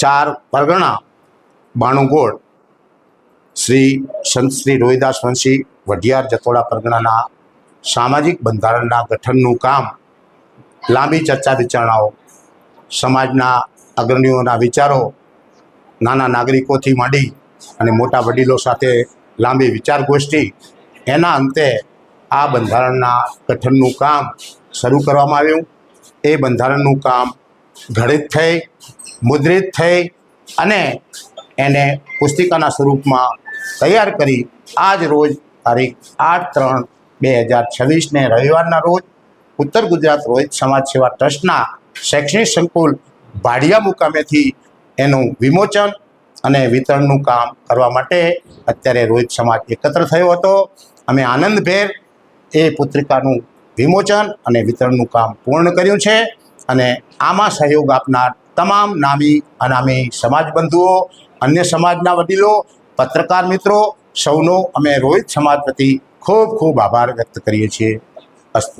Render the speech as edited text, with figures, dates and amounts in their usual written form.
ચાર પરગણા બાણુગોળ શ્રી સંત શ્રી રોહિદાસ વંશી વઢિયાર જતોડા પરગણાના સામાજિક બંધારણના ગઠનનું કામ, લાંબી ચર્ચા વિચારણાઓ, સમાજના અગ્રણીઓના વિચારો, નાના નાગરિકોથી માંડી અને મોટા વડીલો સાથે લાંબી વિચાર ગોષ્ઠી, એના અંતે આ બંધારણના ગઠનનું કામ શરૂ કરવામાં આવ્યું. એ બંધારણનું કામ ગણિત થઈ, મુદ્રિત થઈ અને એને પુસ્તિકાના સ્વરૂપમાં તૈયાર કરી આજ રોજ તારીખ 8/3/2026 રવિવારના રોજ ઉત્તર ગુજરાત રોહિત સમાજ સેવા ટ્રસ્ટના શૈક્ષણિક સંકુલ ભાડિયા મુકામેથી એનું વિમોચન અને વિતરણનું કામ કરવા માટે અત્યારે રોહિત સમાજ એકત્ર થયો હતો. અમે આનંદભેર એ પુસ્તિકાનું વિમોચન અને વિતરણનું કામ પૂર્ણ કર્યું છે અને આમાં સહયોગ આપનાર તમામ નામી અનામી સમાજ બંધુઓ, અન્ય સમાજના વડીલો, પત્રકાર મિત્રો સૌનો અમે રોહિત સમાજ પ્રતિ ખૂબ ખૂબ આભાર વ્યક્ત કરીએ છીએ. અસ્તુ.